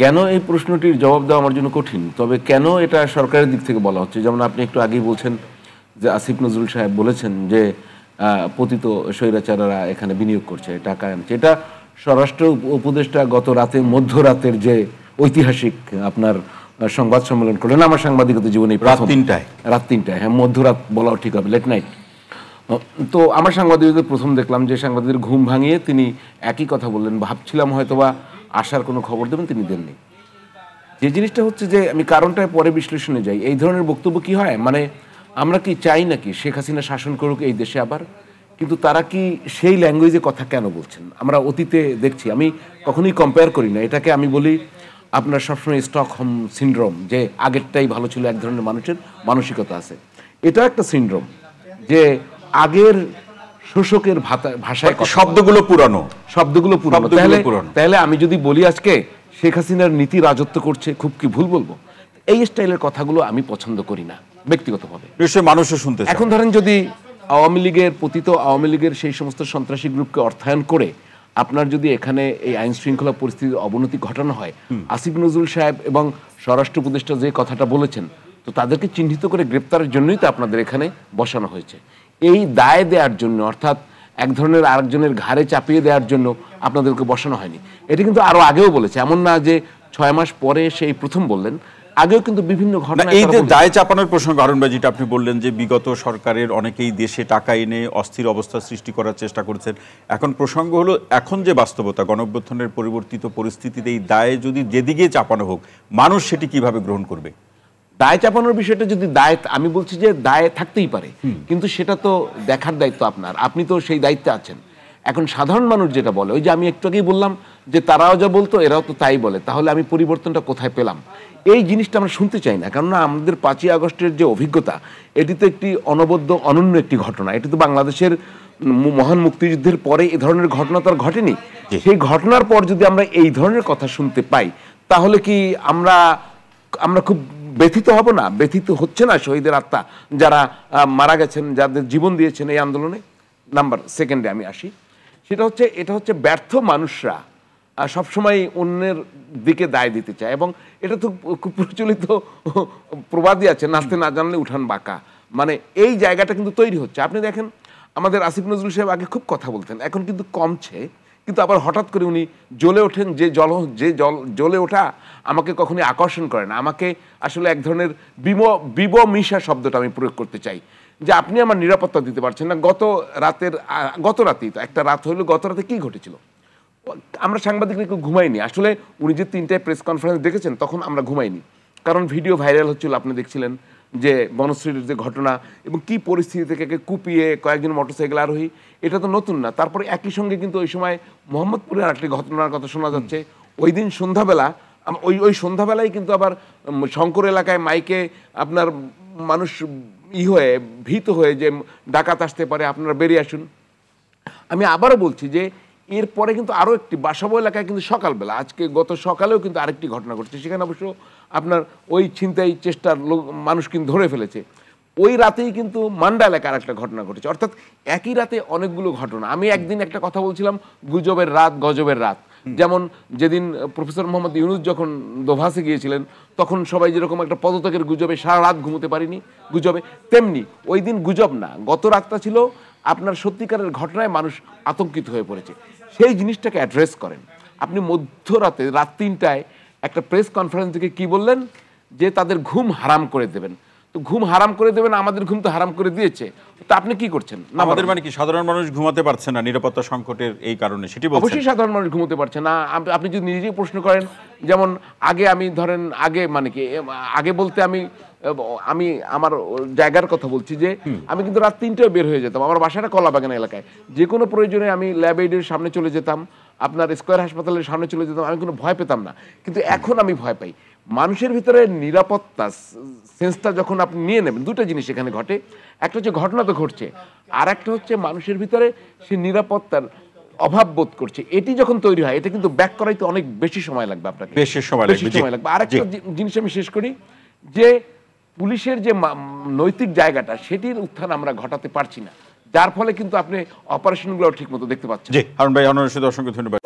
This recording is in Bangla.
কেন এই প্রশ্নটির জবাব দেওয়া আমার জন্য কঠিন, তবে কেন এটা সরকারের দিক থেকে বলা হচ্ছে, যেমন আপনি একটু আগেই বলছেন যে আসিফ নজরুল সাহেব বলেছেন যে পতিত স্বৈরাচাররা এখানে বিনিয়োগ করছে, টাকা আনছে। এটা স্বরাষ্ট্র উপদেষ্টা গত রাতে মধ্যরাতের যে ঐতিহাসিক আপনার সংবাদ সম্মেলন করলেন আমার সাংবাদিকতা জীবনে রাত 3টায়, হ্যাঁ মধ্যরাত বলাও ঠিক হবে, লেট নাইট। তো আমার সাংবাদিকদের প্রথম দেখলাম যে সাংবাদিকদের ঘুম ভাঙিয়ে তিনি একই কথা বললেন। ভাবছিলাম হয়তোবা আসার কোনো খবর দেবেন, তিনি দেননি। যে জিনিসটা হচ্ছে যে আমি কারণটায় পরে বিশ্লেষণে যাই, এই ধরনের বক্তব্য কি হয়, মানে আমরা কি চাই নাকি শেখ হাসিনা শাসন করুক এই দেশে আবার, কিন্তু তারা কি সেই ল্যাঙ্গুয়েজে কথা কেন বলছেন? আমরা অতীতে দেখছি, আমি কখনোই কম্পেয়ার করি না এটাকে, আমি বলি আপনার সবসময় স্টকহোম সিনড্রোম, যে আগেরটাই ভালো ছিল, এক ধরনের মানুষের মানসিকতা আছে। এটা একটা সিনড্রোম যে আগের শোষকের ভাষায় শব্দগুলো পুরানো, তাহলে আমি যদি বলি আজকে শেখ হাসিনার নীতি রাজত্ব করছে, খুব কি ভুল বলবো? এই স্টাইলের কথাগুলো আমি পছন্দ করি না ব্যক্তিগতভাবে, মানুষও শুনতে। এখন ধরেন যদি আওয়ামী লীগের পতিত আওয়ামী লীগের সেই সমস্ত সন্ত্রাসী গ্রুপকে অর্থায়ন করে আপনার যদি এখানে এই আইন শৃঙ্খলা পরিস্থিতির অবনতি ঘটানো হয়, আসিফ নজরুল সাহেব এবং স্বরাষ্ট্র উপদেষ্টা যে কথাটা বলেছেন, তো তাদেরকে চিহ্নিত করে গ্রেপ্তারের জন্যই তো আপনাদের এখানে বসানো হয়েছে। এই দায় দেওয়ার জন্য, অর্থাৎ এক ধরনের আরেকজনের ঘাড়ে চাপিয়ে দেওয়ার জন্য আপনাদেরকে বসানো হয়নি। এটি কিন্তু আরো আগেও বলেছে, এমন না যে 6 মাস পরে সেই প্রথম বললেন, আগেও কিন্তু বিভিন্ন ঘটনা। এই যে দায় চাপানোর প্রসঙ্গ হারুন ভাই, যেটা আপনি বললেন যে বিগত সরকারের অনেকেই দেশে টাকা এনে অস্থির অবস্থা সৃষ্টি করার চেষ্টা করেছেন, এখন প্রসঙ্গ হলো এখন যে বাস্তবতা, গণঅভ্যুত্থানের পরিবর্তিত পরিস্থিতিতে এই দায় যদি যেদিকে চাপানো হোক, মানুষ সেটি কিভাবে গ্রহণ করবে? দায় চাপানোর বিষয়টা যদি দায়, আমি বলছি যে দায় থাকতেই পারে, কিন্তু সেটা তো দেখার দায়িত্ব আপনার, আপনি তো সেই দায়িত্বে আছেন। এখন সাধারণ মানুষ যেটা বলে, ওই যে আমি একটু আগেই বললাম যে তারাও যা বলতো এরাও তো তাই বলে, তাহলে আমি পরিবর্তনটা কোথায় পেলাম? এই জিনিসটা আমরা শুনতে চাই না, কেননা আমাদের 5ই আগস্টের যে অভিজ্ঞতা, এটি তো একটি অনবদ্য অনন্য একটি ঘটনা। এটি তো বাংলাদেশের মহান মুক্তিযুদ্ধের পরে এ ধরনের ঘটনা তো আর ঘটেনি। সেই ঘটনার পর যদি আমরা এই ধরনের কথা শুনতে পাই, তাহলে কি আমরা খুব ব্যথিত হব না? ব্যথিত হচ্ছে না শহীদের আত্মা, যারা মারা গেছেন, যাদের জীবন দিয়েছেন এই আন্দোলনে? নাম্বার সেকেন্ডে আমি আসি, এটা হচ্ছে ব্যর্থ মানুষরা সবসময় অন্যের দিকে দায় দিতে চায়, এবং এটা তো খুব প্রচলিত প্রবাদই আছে, নাচতে না জানলে উঠান বাঁকা। মানে এই জায়গাটা কিন্তু তৈরি হচ্ছে। আপনি দেখেন আমাদের আসিফ নজরুল সাহেব আগে খুব কথা বলতেন, এখন কিন্তু কমছে, কিন্তু আবার হঠাৎ করে উনি জ্বলে ওঠেন। যে জ্বলে ওঠা আমাকে কখনোই আকর্ষণ করে না, আমাকে আসলে এক ধরনের বিবমিশা শব্দটা আমি প্রয়োগ করতে চাই, যে আপনি আমার নিরাপত্তা দিতে পারছেন না। গত রাতেই তো একটা রাত হইলো, গত রাতে কি ঘটেছিল? আমরা সাংবাদিকরা কেউ ঘুমাইনি আসলে। উনি যে 3টায় প্রেস কনফারেন্স দেখেছেন, তখন আমরা ঘুমাইনি, কারণ ভিডিও ভাইরাল হচ্ছিল। আপনি দেখছিলেন যে বনশ্রীর যে ঘটনা এবং কি পরিস্থিতি থেকে কুপিয়ে কয়েকজন মোটরসাইকেল আরোহী, এটা তো নতুন না। তারপরে একই সঙ্গে কিন্তু ওই সময় মোহাম্মদপুরের আরেকটি ঘটনার কথা শোনা যাচ্ছে। ওই দিন সন্ধ্যাবেলা, ওই সন্ধ্যাবেলায় কিন্তু আবার শঙ্কর এলাকায় মাইকে আপনার মানুষ ভীত হয়ে যে ডাকাত আসতে পারে, আপনারা বেরিয়ে আসুন। আমি আবারও বলছি যে এরপরে কিন্তু আরও একটি বাসাবো এলাকায় কিন্তু সকালবেলা, আজকে গত সকালেও কিন্তু আরেকটি ঘটনা ঘটছে, সেখানে অবশ্য আপনার ওই ছিনতাই চেষ্টার মানুষ কিন্তু ধরে ফেলেছে। ওই রাতেই কিন্তু মান্ডা এলাকার একটা ঘটনা ঘটেছে, অর্থাৎ একই রাতে অনেকগুলো ঘটনা। আমি একদিন একটা কথা বলছিলাম, গুজবের রাত, গজবের রাত। যেমন যেদিন প্রফেসর মোহাম্মদ ইউনুস যখন দোভাসে গিয়েছিলেন, তখন সবাই যেরকম একটা পদত্যাগের গুজবে সারা রাত ঘুমোতে পারিনি গুজবে, তেমনি ওই দিন গুজব না, গত রাতটা ছিল আপনার সত্যিকারের ঘটনায় মানুষ আতঙ্কিত হয়ে পড়েছে। সেই জিনিসটাকে অ্যাড্রেস করেন। আপনি মধ্যরাতে রাত 3টায় একটা প্রেস কনফারেন্স থেকে কি বললেন, যে তাদের ঘুম হারাম করে দেবেন। তো ঘুম হারাম করে দেবেন, আমাদের ঘুম তো হারাম করে দিয়েছে, তো আপনি কি করছেন? আমাদের মানে কি সাধারণ মানুষ ঘুমাতে পারছে না নিরাপত্তা সংকটের এই কারণে? সেটি অবশ্যই সাধারণ মানুষ ঘুমাতে পারছে না। আপনি যদি নিজেই প্রশ্ন করেন, যেমন আগে আমি ধরেন, আগে মানে কি, আগে বলতে আমি আমার জায়গার কথা বলছি, যে আমি কিন্তু রাত 3টায় বের হয়ে যেতাম। আমার বাসাটা কলাবাগান এলাকায়, যে কোনো প্রয়োজনে আমি ল্যাব এইডের সামনে চলে যেতাম, আপনার স্কয়ার হাসপাতালের সামনে চলে যেতাম, আমি কোনো ভয় পেতাম না। কিন্তু এখন আমি ভয় পাই। মানুষের ভিতরে নিরাপত্তা সেন্সটা যখন আপনি নিয়ে নেবেন, দুটো জিনিস এখানে ঘটে। একটা হচ্ছে ঘটনা তো ঘটছে, আর একটা হচ্ছে মানুষের ভিতরে সে নিরাপত্তার অভাব বোধ করছে। এটি যখন তৈরি হয়, এটা কিন্তু ব্যাক করাইতে অনেক বেশি সময় লাগবে, আপনাকে বেশি সময় লাগবে। আরেকটা জিনিস আমি শেষ করি, যে পুলিশের যে নৈতিক জায়গাটা, সেটির উত্থান আমরা ঘটাতে পারছি না, যার ফলে কিন্তু আপনি অপারেশনগুলো ঠিক মতো দেখতে পাচ্ছেন। জি হারুন ভাই, অসংখ্য ধন্যবাদ।